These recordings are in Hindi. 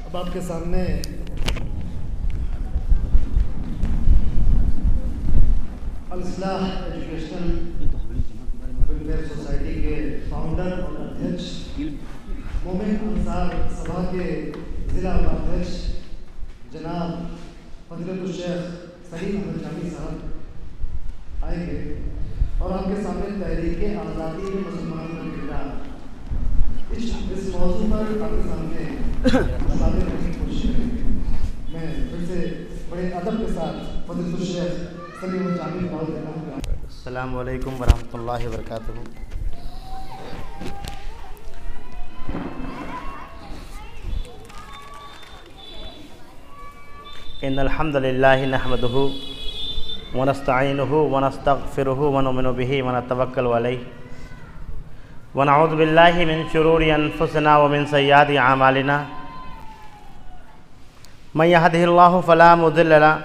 अब आपके सामने अल-इस्लाह एजुकेशनल वेलफेयर सोसाइटी के फाउंडर और अध्यक्ष मोमिन अंसार सभा के ज़िला उपाध्यक्ष जनाब फज़ीलतुल शेख सलीम अहमद जामी साहब आएंगे और आपके सामने तहरीक आज़ादी में मुसलमानों का किरदार इस मौजू पर आपके सामने बताने की कोशिश करेंगे। मैं फिर से बड़े अदब के साथ फज़ीलतुल शेख सलीम अहमद जामी को दावत देता हूँ। अस्सलामु अलैकुम वरहमतुल्लाहि वबरकातुहू। इन्नल हम्दुलिल्लाहि नहमदुहु व नस्तईनुहु व नस्तगफिरुहु व नुमिनु बिही व नतवक्कलु अलैहि व नऊज़ु बिल्लाहि मिन शुरूरि अनफुसिना व मिन सय्यिआति अमालिना मन यहदिहिल्लाहु फला मुदिल्ल लहु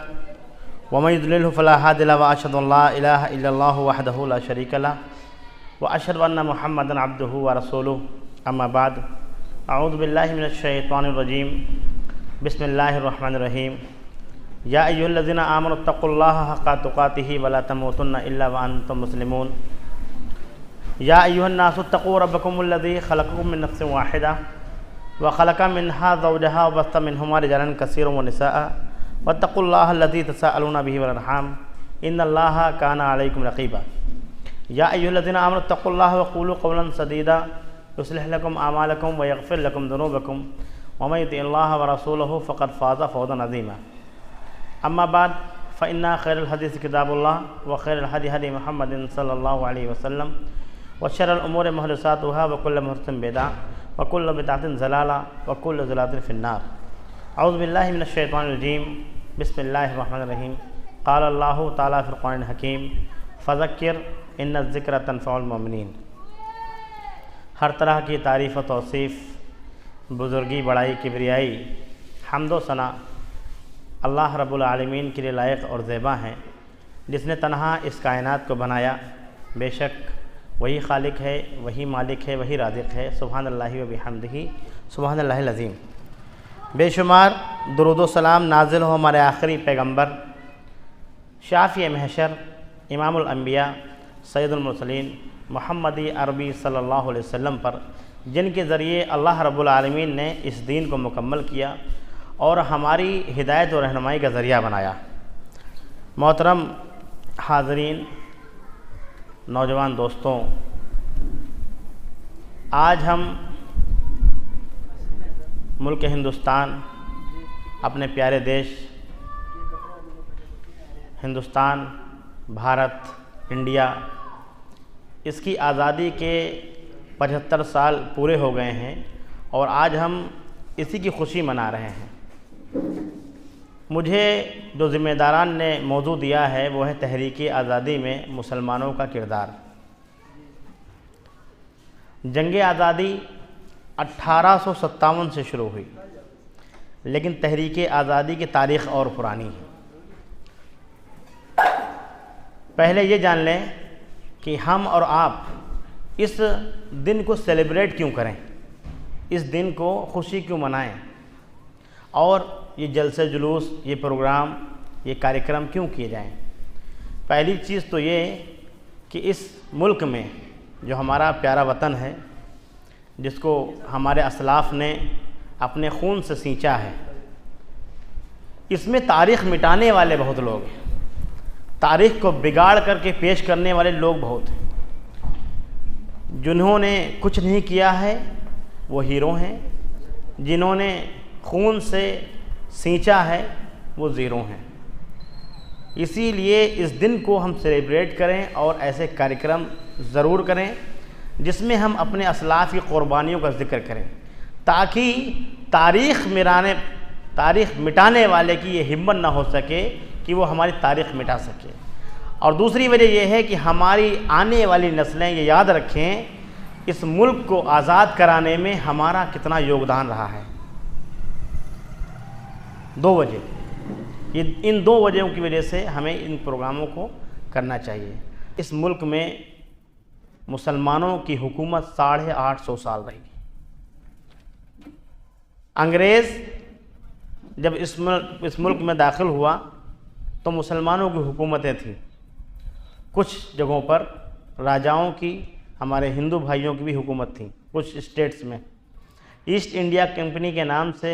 व मन युद्लिल्हु फला हादिय लहु व अशहदु अन ला इलाहा इल्लल्लाहु वहदहु ला शरीका लहु व अशहदु अन्न मुहम्मदन अब्दुहु व रसूलुहु अम्मा बाद अऊज़ु बिल्लाहि मिनश शैतानिर रजीम बिस्मिल्लाहिर रहमानिर रहीम या अय्युहल्लज़ीना आमनु तक़ुल्लाहा हक़्क़ तुक़ातिही व ला तमूतुन्ना इल्ला व अंतुम मुस्लिमून या अय्युहन्नासु इत्तक़ू रब्बकुमुल्लज़ी ख़लक़कुम मिन नफ़्सिन वाहिदा व ख़लक़ा मिन्हा ज़ौजहा व बस्सा मिन्हुमा रिजालन कसीरन व निसाअ वत्तक़ुल्लाहल्लज़ी तसाअलूना बिही वल अरहाम इन्नल्लाहा काना अलैकुम रक़ीबा या अय्युहल्लज़ीना आमनु इत्तक़ुल्लाहा व क़ूलू क़ौलन सदीदा युस्लिह लकुम आमालकुम व यग़फ़िर लकुम ज़ुनूबकुम व मन युतिइल्लाह व रसूलहु फ़क़द फ़ाज़ फ़ौज़न अज़ीमा अम्मा बाद फ़इन्ना खैरुल हदीस किताबुल्लाह व खैरुल हदी हदी मुहम्मदिन सल्लल्लाहु अलैहि वसल्लम व शर्रुल उमूरि मुहदसातुहा व कुल्लु मुहदसतिन बिदअह व कुल्लु बिदअतिन ज़लाला व कुल्लु ज़लालतिन फ़िन्नार अऊज़ु बिल्लाहि मिनश शैतानिर रजीम बिस्मिल्लाहिर रहमानिर रहीम क़ाल अल्लाहु तआला फ़िल क़ुरआनिल हकीम फ़ज़क्किर इन्न ज़िक्र तनफ़उल मोमिनीन। हर तरह की तारीफ़ व तौसीफ़, बुज़ुर्गी, बड़ाई, किबरियाई, हम्दो सना अल्लाह रब्बुल आलमीन के लिए लायक और ज़ेबा हैं, जिसने तन्हा इस कायनात को बनाया। बेशक वही खालिक है, वही मालिक है, वही राज़िक़ है। सुब्हानल्लाहि व बिहम्दिही सुब्हानल्लाहिल अज़ीम। बेशुमार दुरूद व सलाम नाज़िल हो हमारे आखिरी पैगम्बर शाफ़ी महशर इमामुल अंबिया सैयदुल मुरसलीन मुहम्मदी अरबी सल्लल्लाहु अलैहि वसल्लम पर, जिनके ज़रिए अल्लाह रब्बुल आलमीन ने इस दीन को मुकम्मल किया और हमारी हिदायत और रहनुमाई का ज़रिया बनाया। मोहतरम हाज़रीन, नौजवान दोस्तों, आज हम मुल्क हिंदुस्तान, अपने प्यारे देश हिंदुस्तान, भारत, इंडिया, इसकी आज़ादी के 75 साल पूरे हो गए हैं और आज हम इसी की खुशी मना रहे हैं। मुझे जो ज़िम्मेदारान ने मौजू दिया है वो है तहरीक आज़ादी में मुसलमानों का किरदार। जंग आज़ादी 1857 से शुरू हुई, लेकिन तहरीक आज़ादी की तारीख़ और पुरानी है। पहले ये जान लें कि हम और आप इस दिन को सेलिब्रेट क्यों करें, इस दिन को खुशी क्यों मनाएं, और ये जलसे जुलूस, ये प्रोग्राम, ये कार्यक्रम क्यों किए जाएं। पहली चीज़ तो ये कि इस मुल्क में जो हमारा प्यारा वतन है, जिसको हमारे असलाफ़ ने अपने खून से सींचा है, इसमें तारीख़ मिटाने वाले बहुत लोग हैं, तारीख़ को बिगाड़ करके पेश करने वाले लोग बहुत हैं। जिन्होंने कुछ नहीं किया है वो हीरो हैं, जिन्होंने खून से सींचा है वो ज़ीरो हैं। इसीलिए इस दिन को हम सेलिब्रेट करें और ऐसे कार्यक्रम ज़रूर करें जिसमें हम अपने असलाफ़ की क़ुरबानियों का ज़िक्र करें, ताकि तारीख़ मिटाने वाले की ये हिम्मत ना हो सके कि वो हमारी तारीख़ मिटा सके। और दूसरी वजह यह है कि हमारी आने वाली नस्लें ये याद रखें इस मुल्क को आज़ाद कराने में हमारा कितना योगदान रहा है। दो वजह, इन दो वजहों की वजह से हमें इन प्रोग्रामों को करना चाहिए। इस मुल्क में मुसलमानों की हुकूमत 850 साल रही। अंग्रेज़ जब इस मुल्क में दाखिल हुआ तो मुसलमानों की हुकूमतें थीं। कुछ जगहों पर राजाओं की, हमारे हिंदू भाइयों की भी हुकूमत थी कुछ स्टेट्स में। ईस्ट इंडिया कंपनी के नाम से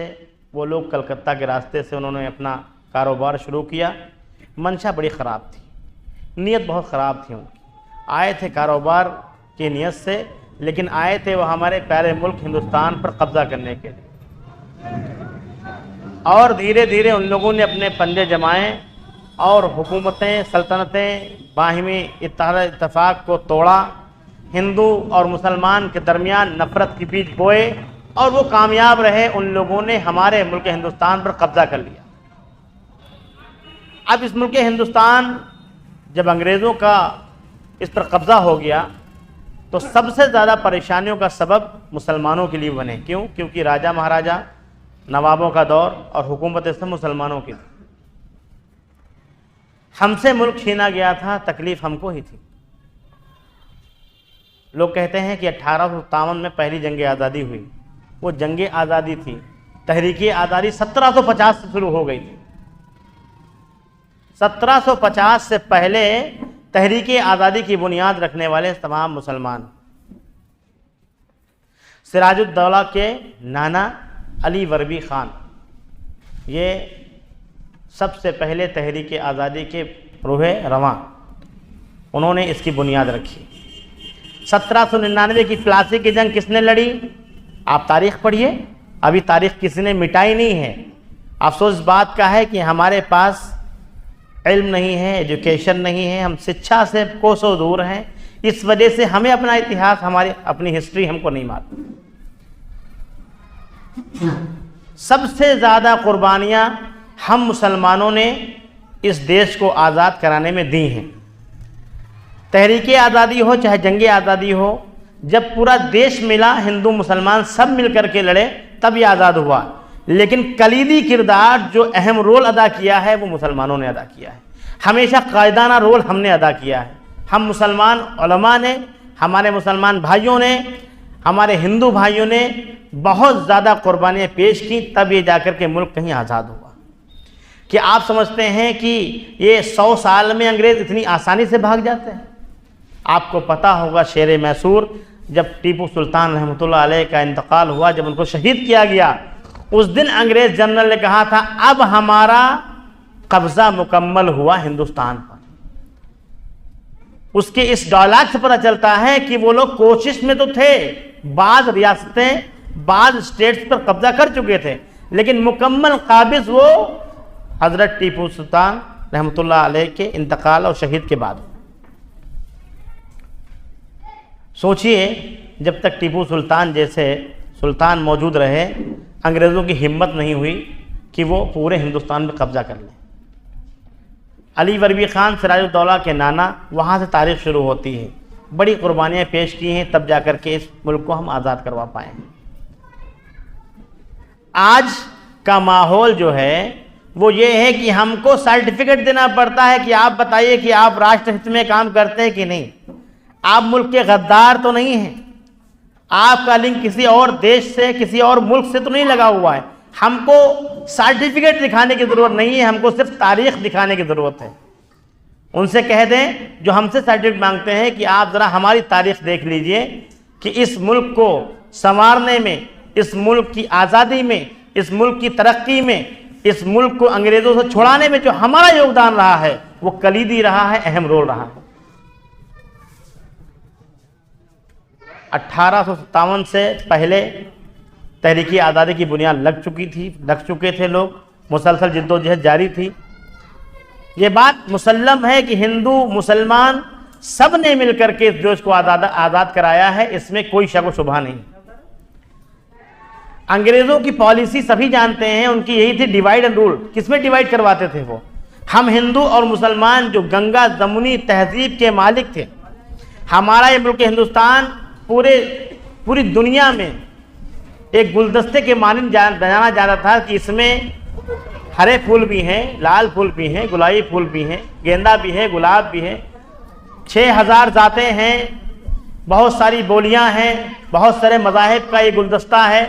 वो लोग कलकत्ता के रास्ते से उन्होंने अपना कारोबार शुरू किया। मंशा बड़ी ख़राब थी, नीयत बहुत ख़राब थी उनकी। आए थे कारोबार की नीयत से, लेकिन आए थे वो हमारे प्यारे मुल्क हिंदुस्तान पर कब्ज़ा करने के लिए। और धीरे धीरे उन लोगों ने अपने पंजे जमाए और हुकूमतें, सल्तनतें बाहिमी इत्तेफाक को तोड़ा। हिंदू और मुसलमान के दरमियान नफ़रत के बीज बोए और वो कामयाब रहे। उन लोगों ने हमारे मुल्क हिंदुस्तान पर कब्ज़ा कर लिया। अब इस मुल्क हिंदुस्तान जब अंग्रेज़ों का इस पर कब्ज़ा हो गया तो सबसे ज़्यादा परेशानियों का सबब मुसलमानों के लिए बने। क्यों? क्योंकि राजा महाराजा, नवाबों का दौर और हुकूमत सब मुसलमानों की थी। हमसे मुल्क छीना गया था, तकलीफ़ हमको ही थी। लोग कहते हैं कि 1857 में पहली जंग आज़ादी हुई। वो जंग आज़ादी थी, तहरीक आज़ादी 1750 से शुरू हो गई थी। 1750 से पहले तहरीक आज़ादी की बुनियाद रखने वाले तमाम मुसलमान। सिराजुद्दौला के नाना अली वर्बी ख़ान, ये सबसे पहले तहरीक आज़ादी के रूहे रवां, उन्होंने इसकी बुनियाद रखी। 1799 की प्लासी की जंग किसने लड़ी? आप तारीख़ पढ़िए, अभी तारीख़ किसी ने मिटाई नहीं है। अफसोस इस बात का है कि हमारे पास इल्म नहीं है, एजुकेशन नहीं है, हम शिक्षा से कोसों दूर हैं। इस वजह से हमें अपना इतिहास, हमारी अपनी हिस्ट्री हमको नहीं मालूम। सबसे ज़्यादा कुर्बानियाँ हम मुसलमानों ने इस देश को आज़ाद कराने में दी हैं। तहरीक आज़ादी हो चाहे जंग आज़ादी हो, जब पूरा देश मिला, हिंदू मुसलमान सब मिल कर के लड़े, तब ये आज़ाद हुआ। लेकिन कलीदी किरदार जो अहम रोल अदा किया है वो मुसलमानों ने अदा किया है। हमेशा कायदाना रोल हमने अदा किया है। हम मुसलमान उलमा ने, हमारे मुसलमान भाइयों ने, हमारे हिंदू भाइयों ने बहुत ज़्यादा कुर्बानियाँ पेश की, तब ये जाकर के मुल्क कहीं आज़ाद हुआ। कि आप समझते हैं कि ये 100 साल में अंग्रेज़ इतनी आसानी से भाग जाते हैं? आपको पता होगा शेर मैसूर, जब टीपू सुल्तान रहमतुल्लाह अलैह का इंतकाल हुआ, जब उनको शहीद किया गया, उस दिन अंग्रेज़ जनरल ने कहा था अब हमारा कब्ज़ा मुकम्मल हुआ हिंदुस्तान पर। उसके इस डायलॉग से पता चलता है कि वो लोग कोशिश में तो थे, बाद रियासतें, बाद स्टेट्स पर कब्ज़ा कर चुके थे, लेकिन मुकम्मल काबिज़ वो हज़रत टीपू सुल्तान रहमतुल्लाह अलैह के इंतकाल और शहीद के बाद। सोचिए, जब तक टीपू सुल्तान जैसे सुल्तान मौजूद रहे, अंग्रेज़ों की हिम्मत नहीं हुई कि वो पूरे हिंदुस्तान में कब्ज़ा कर लें। अली वर्बी ख़ान सिराजुद्दौला के नाना, वहाँ से तारीख़ शुरू होती है। बड़ी कुर्बानियाँ पेश की हैं, तब जाकर के इस मुल्क को हम आज़ाद करवा पाए। आज का माहौल जो है वो ये है कि हमको सर्टिफिकेट देना पड़ता है कि आप बताइए कि आप राष्ट्र हित में काम करते हैं कि नहीं। आप मुल्क के गद्दार तो नहीं हैं, आपका लिंक किसी और देश से, किसी और मुल्क से तो नहीं लगा हुआ है। हमको सर्टिफिकेट दिखाने की ज़रूरत नहीं है, हमको सिर्फ तारीख़ दिखाने की ज़रूरत है। उनसे कह दें जो हमसे सर्टिफिकेट मांगते हैं कि आप ज़रा हमारी तारीख़ देख लीजिए कि इस मुल्क को संवारने में, इस मुल्क की आज़ादी में, इस मुल्क की तरक्की में, इस मुल्क को अंग्रेज़ों से छुड़ाने में जो हमारा योगदान रहा है वो कलीदी रहा है, अहम रोल रहा है। 1857 से पहले तहरीकी आज़ादी की बुनियाद लग चुके थे लोग, मुसलसल जिद्दोजहद जारी थी। ये बात मुसल्लम है कि हिंदू मुसलमान सब ने मिलकर के इस देश को आज़ाद कराया है, इसमें कोई शक व शुबा नहीं। अंग्रेज़ों की पॉलिसी सभी जानते हैं, उनकी यही थी डिवाइड एंड रूल। किसमें डिवाइड करवाते थे वो? हम हिंदू और मुसलमान जो गंगा जमुनी तहजीब के मालिक थे, हमारा ये मुल्क हिंदुस्तान पूरी दुनिया में एक गुलदस्ते के मानिंद जाना जाता था कि इसमें हरे फूल भी हैं, लाल फूल भी हैं, गुलाबी फूल भी हैं, गेंदा भी है, गुलाब भी है, 6000 ज़ातें हैं, बहुत सारी बोलियां हैं, बहुत सारे मज़ाहिब का ये गुलदस्ता है।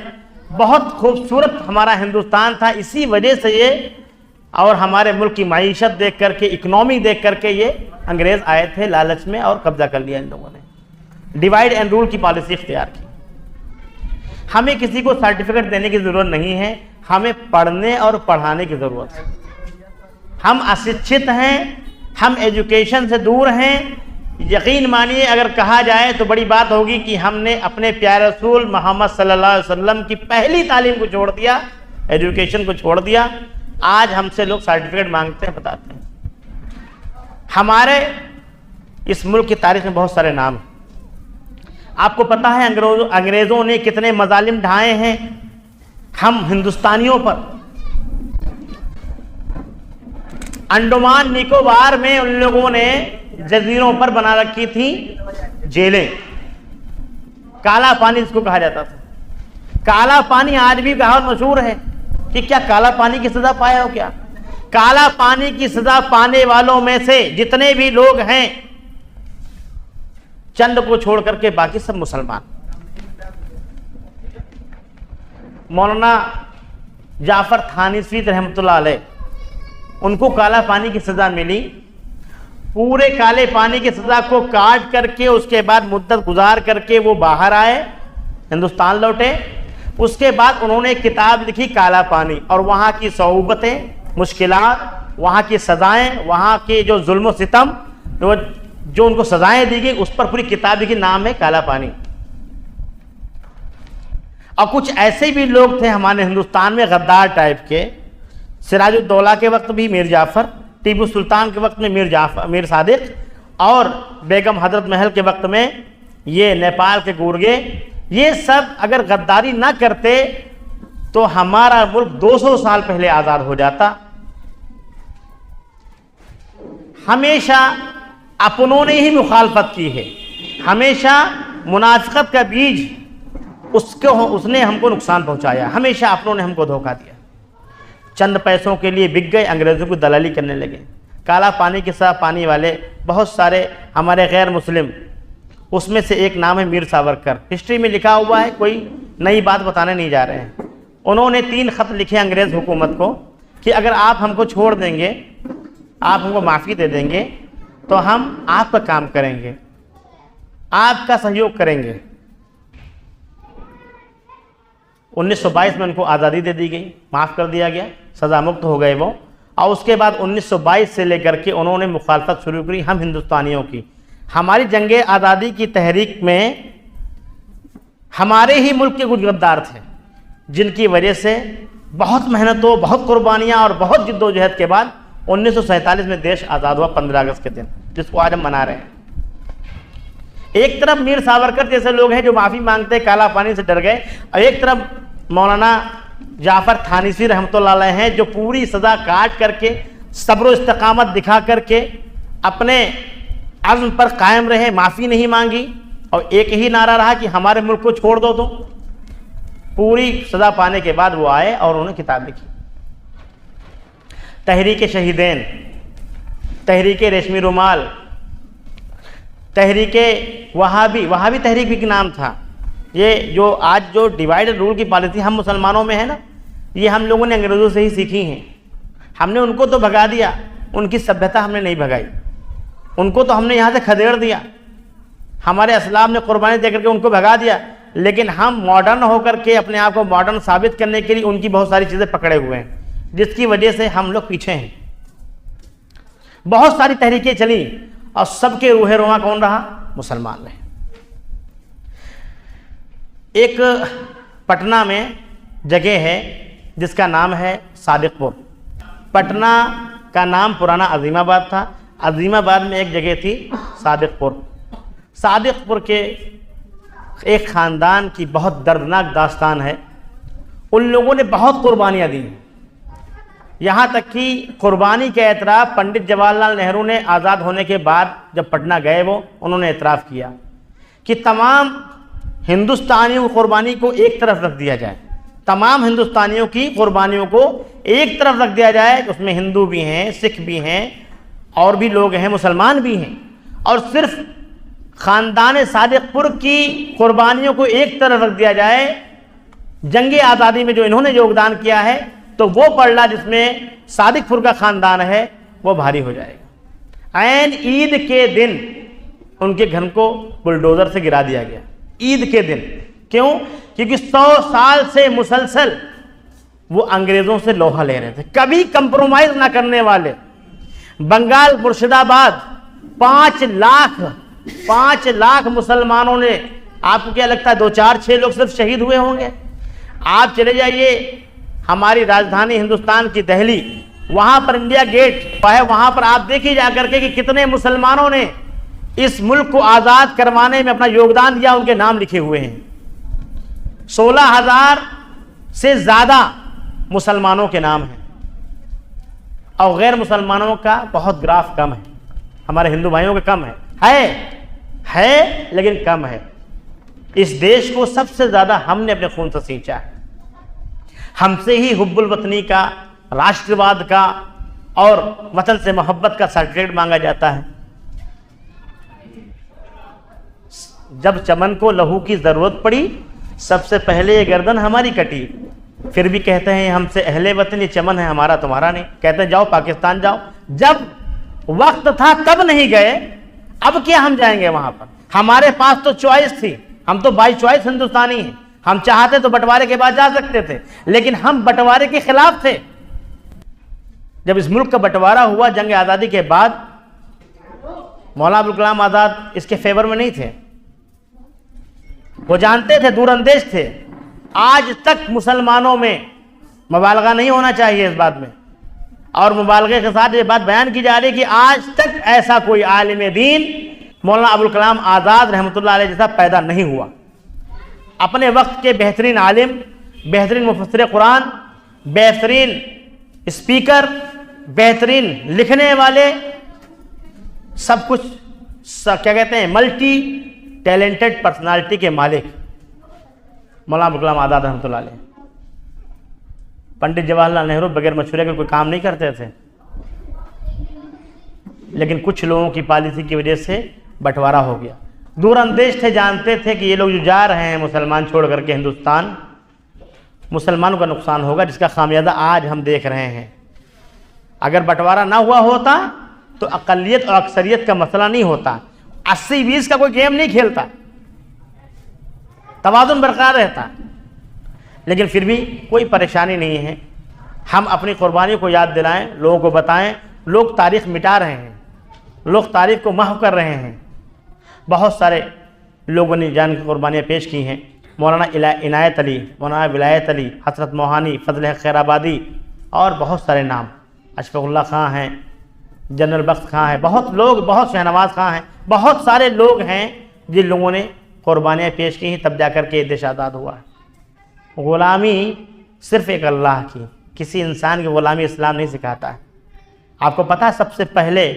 बहुत खूबसूरत हमारा हिंदुस्तान था। इसी वजह से ये और हमारे मुल्क की माईशत देख करके, इकनॉमी देख करके ये अंग्रेज़ आए थे लालच में और कब्जा कर लिया इन लोगों ने। डिवाइड एंड रूल की पॉलिसी इख्तियार की। हमें किसी को सर्टिफिकेट देने की ज़रूरत नहीं है, हमें पढ़ने और पढ़ाने की ज़रूरत है। हम अशिक्षित हैं, हम एजुकेशन से दूर हैं। यकीन मानिए, अगर कहा जाए तो बड़ी बात होगी कि हमने अपने प्यारे रसूल मोहम्मद सल्लल्लाहु अलैहि वसल्लम की पहली तालीम को छोड़ दिया, एजुकेशन को छोड़ दिया। आज हमसे लोग सर्टिफिकेट मांगते हैं, बताते हैं। हमारे इस मुल्क की तारीख में बहुत सारे नाम हैं। आपको पता है अंग्रेज़ों ने कितने मजालिम ढाए हैं हम हिंदुस्तानियों पर। अंडमान निकोबार में उन लोगों ने जजीरों पर बना रखी थी जेलें। काला पानी इसको कहा जाता था। काला पानी आज भी बहुत मशहूर है कि क्या काला पानी की सजा पाया हो क्या? काला पानी की सजा पाने वालों में से जितने भी लोग हैं, चंद को छोड़ करके बाकी सब मुसलमान। मौलाना जाफर थानीसी रहमतुल्लाह अलैह, उनको काला पानी की सजा मिली। पूरे काले पानी की सजा को काट करके उसके बाद मुद्दत गुजार करके वो बाहर आए, हिंदुस्तान लौटे। उसके बाद उन्होंने एक किताब लिखी काला पानी, और वहाँ की सऊबतें, मुश्किलात, वहाँ की सजाएं, वहाँ के जो जुल्म सितम, जो उनको सजाएं दी गई, उस पर पूरी किताब लिखी, नाम है काला पानी। और कुछ ऐसे भी लोग थे हमारे हिंदुस्तान में गद्दार टाइप के। सिराजुद्दौला के वक्त भी मीर जाफ़र, टीपू सुल्तान के वक्त में मीर सादिक, और बेगम हजरत महल के वक्त में ये नेपाल के गुर्गे। ये सब अगर गद्दारी ना करते तो हमारा मुल्क 200 साल पहले आज़ाद हो जाता। हमेशा अपनों ने ही मुखालफत की है, हमेशा मुनाफिकत का बीज उसने हमको नुकसान पहुंचाया। हमेशा अपनों ने हमको धोखा दिया। चंद पैसों के लिए बिक गए, अंग्रेज़ों को दलाली करने लगे। काला पानी के साथ पानी वाले बहुत सारे हमारे गैर मुस्लिम, उसमें से एक नाम है मीर सावरकर। हिस्ट्री में लिखा हुआ है, कोई नई बात बताने नहीं जा रहे हैं। उन्होंने 3 खत लिखे अंग्रेज़ हुकूमत को कि अगर आप हमको छोड़ देंगे, आप हमको माफ़ी दे देंगे, तो हम आपका काम करेंगे, आपका सहयोग करेंगे। 1922 में उनको आज़ादी दे दी गई, माफ़ कर दिया गया, सज़ा मुक्त हो गए वो। और उसके बाद 1922 से लेकर के उन्होंने मुखालफत शुरू करी हम हिंदुस्तानियों की। हमारी जंग आज़ादी की तहरीक में हमारे ही मुल्क के कुछ गद्दार थे, जिनकी वजह से बहुत मेहनतों, बहुत कुर्बानियाँ और बहुत जिद्दोजहद के बाद 1947 में देश आज़ाद हुआ, 15 अगस्त के दिन, जिसको आज हम मना रहे हैं। एक तरफ मीर सावरकर जैसे लोग हैं जो माफ़ी मांगते काला पानी से डर गए, और एक तरफ मौलाना जाफ़र थानीसी रहमतुल्लाह अलैह हैं जो पूरी सज़ा काट करके सब्र इस्तिकामत दिखा करके अपने अज़्म पर कायम रहे, माफ़ी नहीं मांगी, और एक ही नारा रहा कि हमारे मुल्क को छोड़ दो। तो पूरी सज़ा पाने के बाद वो आए और उन्होंने किताब लिखी, तहरीक शहीदैन, तहरीक रेशमी रुमाल, तहरीक वहाबी तहरीक भी नाम था। ये जो आज जो डिवाइड एंड रूल की पॉलिसी हम मुसलमानों में है ना, ये हम लोगों ने अंग्रेज़ों से ही सीखी हैं। हमने उनको तो भगा दिया, उनकी सभ्यता हमने नहीं भगाई। उनको तो हमने यहाँ से खदेड़ दिया, हमारे असलाम ने कुर्बानी दे करके उनको भगा दिया। लेकिन हम मॉडर्न होकर के अपने आप को मॉडर्न साबित करने के लिए उनकी बहुत सारी चीज़ें पकड़े हुए हैं, जिसकी वजह से हम लोग पीछे हैं। बहुत सारी तहरीकें चली और सबके रूहे रुआ कौन रहा? मुसलमान रहे। एक पटना में जगह है जिसका नाम है सादिकपुर। पटना का नाम पुराना अजीमाबाद था, अजीमाबाद में एक जगह थी सादिकपुर। सादिकपुर के एक ख़ानदान की बहुत दर्दनाक दास्तान है। उन लोगों ने बहुत कुर्बानियाँ दी, यहाँ तक कि कुर्बानी का एतराफ़ पंडित जवाहरलाल नेहरू ने आज़ाद होने के बाद जब पटना गए उन्होंने एतराफ़ किया कि तमाम हिंदुस्तानियों की कुर्बानी को एक तरफ रख दिया जाए, तमाम हिंदुस्तानियों की कुर्बानियों को एक तरफ रख दिया जाए। उसमें हिंदू भी हैं, सिख भी हैं, और भी लोग हैं, मुसलमान भी हैं, और सिर्फ ख़ानदान सादिकपुर की कुर्बानियों को एक तरफ रख दिया जाए। जंग आज़ादी में जो इन्होंने योगदान किया है, तो वो पलड़ा जिसमें सादिकपुर का ख़ानदान है वो भारी हो जाएगा। ऐन ईद के दिन उनके घर को बुलडोज़र से गिरा दिया गया, ईद के दिन। क्यों? क्योंकि 100 साल से मुसलसल वो अंग्रेज़ों से लोहा ले रहे थे, कभी कंप्रोमाइज़ ना करने वाले। बंगाल मुर्शिदाबाद 5 लाख मुसलमानों ने, आपको क्या लगता है 2-4-6 लोग सिर्फ शहीद हुए होंगे? आप चले जाइए हमारी राजधानी हिंदुस्तान की दिल्ली, वहाँ पर इंडिया गेट है, वहाँ पर आप देखिए जा करके कि कितने मुसलमानों ने इस मुल्क को आज़ाद करवाने में अपना योगदान दिया, उनके नाम लिखे हुए हैं। 16,000 से ज़्यादा मुसलमानों के नाम हैं और गैर मुसलमानों का बहुत ग्राफ कम है, हमारे हिंदू भाइयों का कम है लेकिन कम है। इस देश को सबसे ज़्यादा हमने अपने खून से सींचा है, हमसे ही हुब्बुल वतनी का, राष्ट्रवाद का और वतन से मोहब्बत का सर्टिफिकेट मांगा जाता है। जब चमन को लहू की ज़रूरत पड़ी, सबसे पहले ये गर्दन हमारी कटी, फिर भी कहते हैं हमसे अहले वतन, ये चमन है हमारा तुम्हारा नहीं। कहते हैं जाओ पाकिस्तान जाओ, जब वक्त था तब नहीं गए, अब क्या हम जाएंगे वहां पर? हमारे पास तो चॉइस थी, हम तो बाई चॉइस हिंदुस्तानी हैं, हम चाहते तो बंटवारे के बाद जा सकते थे, लेकिन हम बंटवारे के खिलाफ थे। जब इस मुल्क का बंटवारा हुआ जंग आज़ादी के बाद, मौलाना अबुल कलाम आज़ाद इसके फेवर में नहीं थे, वो जानते थे, दूरअंदेश थे। आज तक मुसलमानों में मुबालगा नहीं होना चाहिए इस बात में, और मुबालगे के साथ ये बात बयान की जा रही है कि आज तक ऐसा कोई आलिम दीन मौलाना अबुल कलाम आज़ाद रहमतुल्लाह अलैह जैसा पैदा नहीं हुआ। अपने वक्त के बेहतरीन आलिम, बेहतरीन मुफस्सिर कुरान, बेहतरीन स्पीकर, बेहतरीन लिखने वाले, सब कुछ क्या कहते हैं, मल्टी टैलेंटेड पर्सनालिटी के मालिक मौलाना अबुल कलाम आज़ाद रहमतुल्लाह अलैह। पंडित जवाहरलाल नेहरू बगैर मशवरे के कोई काम नहीं करते थे, लेकिन कुछ लोगों की पॉलिसी की वजह से बंटवारा हो गया। दूरअंदेश थे, जानते थे कि ये लोग जो जा रहे हैं मुसलमान छोड़ करके हिंदुस्तान, मुसलमानों का नुकसान होगा, जिसका खामियाजा आज हम देख रहे हैं। अगर बंटवारा ना हुआ होता तो अक़लियत और अक्सरियत का मसला नहीं होता, 80-20 का कोई गेम नहीं खेलता, तवाज़ुन बरकरार रहता। लेकिन फिर भी कोई परेशानी नहीं है। हम अपनी कुर्बानियों को याद दिलाएं, लोगों को बताएं। लोग तारीख़ मिटा रहे हैं, लोग तारीख़ को महव कर रहे हैं। बहुत सारे लोगों ने जान की कुर्बानियाँ पेश की हैं। मौलाना इनायत अली, मौलाना विलायत अली, हसरत मोहानी, फजल खैराबादी और बहुत सारे नाम, अशफाकुल्लाह खां हैं, जनरल बख्श खां हैं, बहुत लोग, बहुत शहनवाज खां हैं, बहुत सारे लोग हैं जिन लोगों ने कुर्बानियाँ पेश की हैं, तब जा कर के देश आज़ाद हुआ है। ग़ुलामी सिर्फ़ एक अल्लाह की, किसी इंसान की ग़ुलामी इस्लाम नहीं सिखाता है। आपको पता है सबसे पहले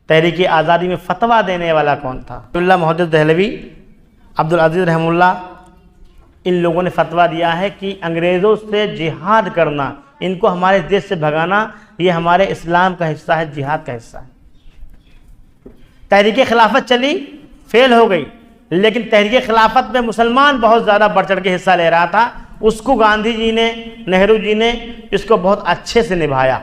तहरीक आज़ादी में फ़तवा देने वाला कौन था? अब्दुल्ला मुहद्दिस दहलवी, अब्दुल अज़ीज़ रहमुल्लाह, इन लोगों ने फ़तवा दिया है कि अंग्रेज़ों से जिहाद करना, इनको हमारे देश से भगाना, ये हमारे इस्लाम का हिस्सा है, जिहाद का हिस्सा है। तहरीक खिलाफत चली, फेल हो गई, लेकिन तहरीक खिलाफत में मुसलमान बहुत ज़्यादा बढ़ चढ़ के हिस्सा ले रहा था। उसको गांधी जी ने, नेहरू जी ने इसको बहुत अच्छे से निभाया,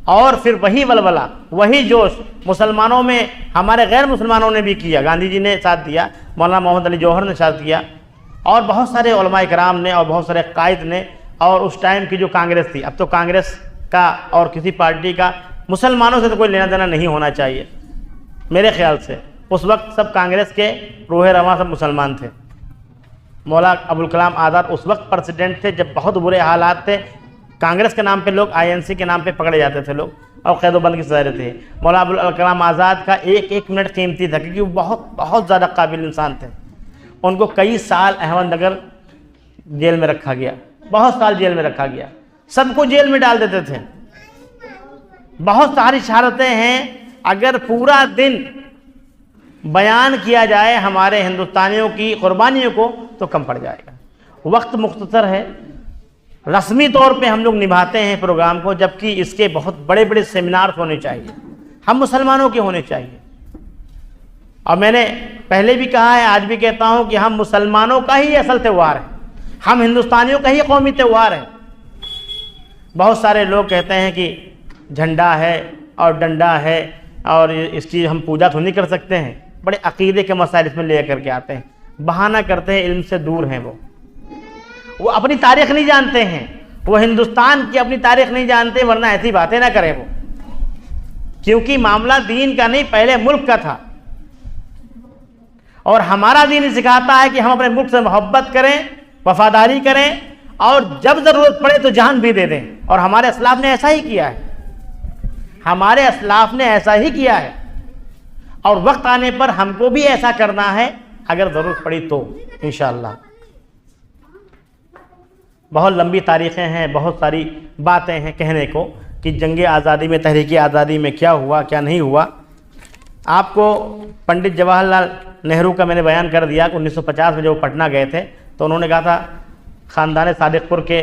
और फिर वही वलवला, वही जोश मुसलमानों में, हमारे गैर मुसलमानों ने भी किया। गांधी जी ने साथ दिया, मौलाना मोहम्मद अली जौहर ने साथ दिया, और बहुत सारे उलमा इकराम ने, और बहुत सारे कायद ने, और उस टाइम की जो कांग्रेस थी, अब तो कांग्रेस का और किसी पार्टी का मुसलमानों से तो कोई लेना देना नहीं होना चाहिए मेरे ख्याल से। उस वक्त सब कांग्रेस के रूह रवां सब मुसलमान थे। मौलाना अबुल कलाम आज़ाद उस वक्त प्रेसिडेंट थे जब बहुत बुरे हालात थे। कांग्रेस के नाम पे लोग, INC के नाम पे पकड़े जाते थे लोग, और कैदोबंद की सज़ा थे। मौलाना अबुल कलाम आज़ाद का एक एक मिनट कीमती था, क्योंकि वो बहुत ज़्यादा काबिल इंसान थे। उनको कई साल अहमदनगर जेल में रखा गया, बहुत साल जेल में रखा गया, सबको जेल में डाल देते थे। बहुत सारी शहादतें हैं, अगर पूरा दिन बयान किया जाए हमारे हिंदुस्तानियों की कुर्बानियों को तो कम पड़ जाएगा। वक्त मुख्तसर है, रस्मी तौर पे हम लोग निभाते हैं प्रोग्राम को, जबकि इसके बहुत बड़े बड़े सेमिनार होने चाहिए, हम मुसलमानों के होने चाहिए। और मैंने पहले भी कहा है, आज भी कहता हूँ कि हम मुसलमानों का ही असल त्यौहार है। हम हिंदुस्तानियों का ही कौमी त्यौहार है। बहुत सारे लोग कहते हैं कि झंडा है और डंडा है और इसकी हम पूजा तो नहीं कर सकते हैं, बड़े अकीदे के मसाइल इसमें ले करके आते हैं, बहाना करते हैं, इल्म से दूर हैं। वो अपनी तारीख नहीं जानते हैं, वो हिंदुस्तान की अपनी तारीख नहीं जानते, वरना ऐसी बातें ना करें वो, क्योंकि मामला दीन का नहीं, पहले मुल्क का था। और हमारा दीन सिखाता है कि हम अपने मुल्क से मोहब्बत करें, वफादारी करें और जब ज़रूरत पड़े तो जान भी दे दें। और हमारे अस्लाफ ने ऐसा ही किया है, हमारे अस्लाफ ने ऐसा ही किया है। और वक्त आने पर हमको भी ऐसा करना है अगर ज़रूरत पड़ी तो इंशाअल्लाह। बहुत लंबी तारीख़ें हैं, बहुत सारी बातें हैं कहने को कि जंग आज़ादी में, तहरीक आज़ादी में क्या हुआ क्या नहीं हुआ। आपको पंडित जवाहरलाल नेहरू का मैंने बयान कर दिया कि 1950 में जब पटना गए थे तो उन्होंने कहा था ख़ानदान सादिकपुर के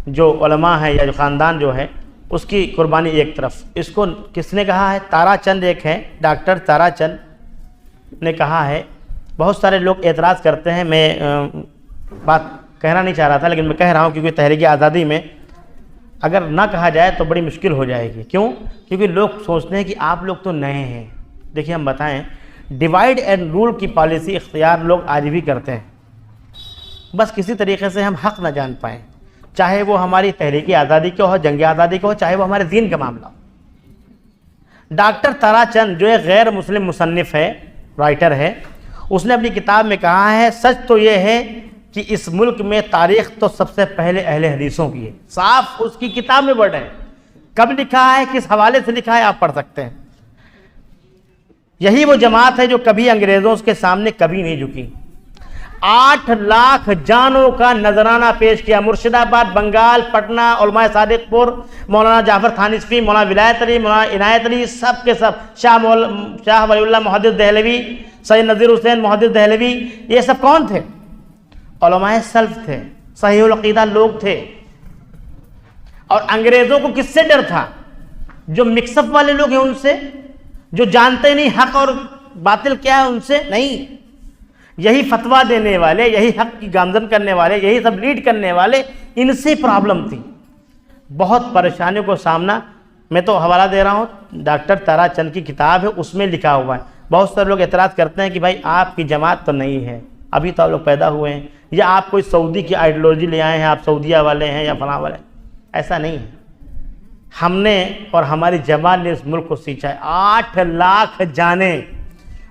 जो उलमा हैं या जो ख़ानदान जो है उसकी कुर्बानी एक तरफ। इसको किसने कहा है? ताराचंद एक है, डॉक्टर ताराचंद ने कहा है। बहुत सारे लोग एतराज़ करते हैं, मैं बात कहना नहीं चाह रहा था लेकिन मैं कह रहा हूँ क्योंकि तहरीक आज़ादी में अगर ना कहा जाए तो बड़ी मुश्किल हो जाएगी। क्यों? क्योंकि लोग सोचते हैं कि आप लोग तो नए हैं। देखिए हम बताएं, डिवाइड एंड रूल की पॉलिसी इख्तियार लोग आज भी करते हैं, बस किसी तरीके से हम हक़ ना जान पाएँ, चाहे वो हमारी तहरीक आज़ादी को हो, जंग आज़ादी को हो, चाहे वो हमारे दीन का मामला हो। डॉक्टर ताराचंद जो एक गैर मुस्लिम मुसन्निफ़ है, राइटर है, उसने अपनी किताब में कहा है सच तो ये है कि इस मुल्क में तारीख़ तो सबसे पहले अहले हदीसों की है। साफ उसकी किताब में वर्ड है, कब लिखा है, किस हवाले से लिखा है, आप पढ़ सकते हैं। यही वो जमात है जो कभी अंग्रेज़ों के सामने कभी नहीं झुकी। 8 लाख जानों का नजराना पेश किया। मुर्शिदाबाद, बंगाल, पटना, उलमाए सादिकपुर, मौलाना जाफर थानिस्फी, मौलाना विलायत अली, मौलाना इनायत अली, सब के सब, शाह वलीउल्लाह मुहद्दिस दहलवी, सैयद नज़ीर हुसैन मुहद्दिस दहलवी, ये सब कौन थे? उलमाए सल्फ थे, सहीहुल अक़ीदा लोग थे। और अंग्रेज़ों को किससे डर था? जो मिक्सअप वाले लोग हैं उनसे, जो जानते नहीं हक़ और बातिल क्या है उनसे नहीं। यही फतवा देने वाले, यही हक़ की गामजन करने वाले, यही सब लीड करने वाले, इनसे प्रॉब्लम थी। बहुत परेशानियों को सामना, मैं तो हवाला दे रहा हूँ, डॉक्टर ताराचंद की किताब है, उसमें लिखा हुआ है। बहुत सारे लोग एतराज़ करते हैं कि भाई आपकी जमात तो नहीं है, अभी तो आप लोग पैदा हुए हैं, या आप कोई सऊदी की आइडियोलॉजी ले आए हैं, आप सऊदिया वाले हैं या फलां वाले। ऐसा नहीं है। हमने और हमारी जमात ने इस मुल्क को सींचा है। 8 लाख जाने।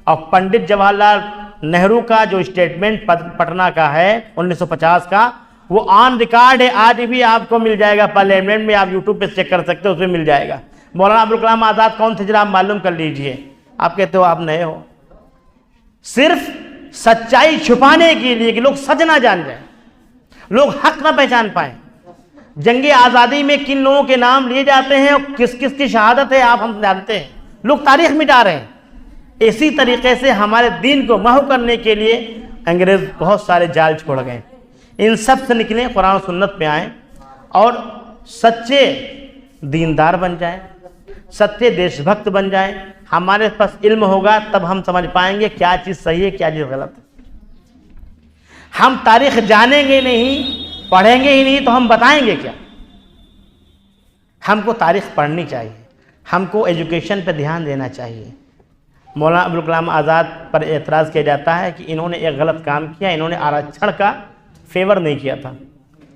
और पंडित जवाहरलाल नेहरू का जो स्टेटमेंट पटना का है 1950 का, वो ऑन रिकॉर्ड है, आज भी आपको मिल जाएगा पार्लियामेंट में, आप यूट्यूब पे चेक कर सकते हो, उसमें मिल जाएगा। मौलाना अबुल कलाम आज़ाद कौन थे जरा आप मालूम कर लीजिए। आप कहते हो आप नए हो, सिर्फ सच्चाई छुपाने के लिए कि लोग सच ना जान जाए, लोग हक ना पहचान पाए। जंग आज़ादी में किन लोगों के नाम लिए जाते हैं और किस किस की शहादत है आप हम जानते हैं, लोग तारीख मिटा रहे हैं। इसी तरीके से हमारे दीन को महू करने के लिए अंग्रेज़ बहुत सारे जाल छोड़ गए। इन सब से निकलें, कुरान और सुन्नत पे आएँ और सच्चे दीनदार बन जाएं, सच्चे देशभक्त बन जाएं। हमारे पास इल्म होगा तब हम समझ पाएंगे क्या चीज़ सही है, क्या चीज़ गलत है। हम तारीख जानेंगे नहीं, पढ़ेंगे ही नहीं, तो हम बताएंगे क्या? हमको तारीख पढ़नी चाहिए, हमको एजुकेशन पे ध्यान देना चाहिए। मौलाना अबुल कलाम आज़ाद पर एतराज़ किया जाता है कि इन्होंने एक गलत काम किया, इन्होंने आरक्षण का फेवर नहीं किया था।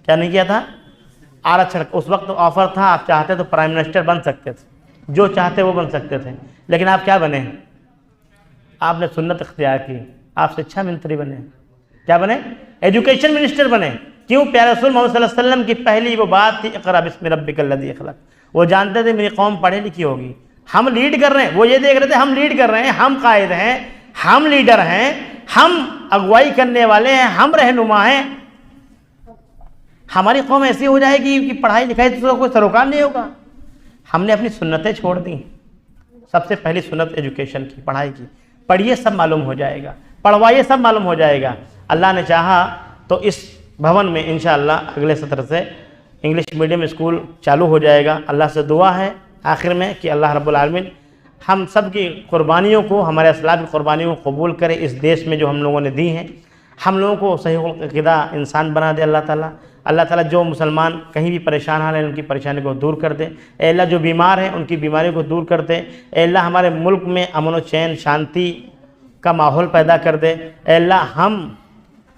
क्या नहीं किया था? आरक्षण। उस वक्त ऑफर था, आप चाहते तो प्राइम मिनिस्टर बन सकते थे, जो चाहते वो बन सकते थे, लेकिन आप क्या बने? आपने सुन्नत इख्तियार की, आप शिक्षा मंत्री बने। क्या बने? एजुकेशन मिनिस्टर बने। क्यों? प्यारे रसूल मोहम्मद सल्लल्लाहु अलैहि वसल्लम की पहली वो बात थी, इक़रा बिस्मि रब्बिकल लज़ी खलक़। वो जानते थे मेरी कौम पढ़ी लिखी होगी, हम लीड कर रहे हैं। वो ये देख रहे थे हम लीड कर रहे हैं, हम कायद हैं, हम लीडर हैं, हम अगुवाई करने वाले हैं, हम रहनुमा हैं। हमारी कौम ऐसी हो जाएगी कि पढ़ाई लिखाई तो कोई सरोकार नहीं होगा। हमने अपनी सुन्नतें छोड़ दी। सबसे पहली सुन्नत एजुकेशन की, पढ़ाई की। पढ़िए सब मालूम हो जाएगा, पढ़वाइए सब मालूम हो जाएगा। अल्लाह ने चाहा तो इस भवन में इंशाअल्लाह अगले सत्र से इंग्लिश मीडियम स्कूल चालू हो जाएगा। अल्लाह से दुआ है आखिर में कि अल्लाह रब्बुल आलमीन हम सब की कुर्बानियों को, हमारे असलाफ की कुर्बानियों को कबूल करे। इस देश में जो हम लोगों ने दी हैं, हम लोगों को सहीहुल अक़ीदा इंसान बना दे अल्लाह ताला। अल्लाह ताला जो मुसलमान कहीं भी परेशान हाल है उनकी परेशानी को दूर कर दे। ए अल्लाह जो बीमार हैं उनकी बीमारी को दूर कर दे। ए अल्लाह हमारे मुल्क में अमन व चैन शांति का माहौल पैदा कर दे। ए अल्लाह हम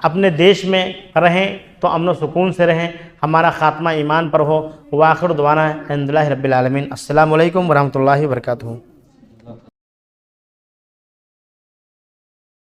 अपने देश में रहें तो अमन व सुकून से रहें, हमारा ख़ात्मा ईमान पर हो। व आखिर दुआना अल्हम्दुलिल्लाहि रब्बिल आलमीन। अस्सलामु अलैकुम व रहमतुल्लाहि व बरकातुहू।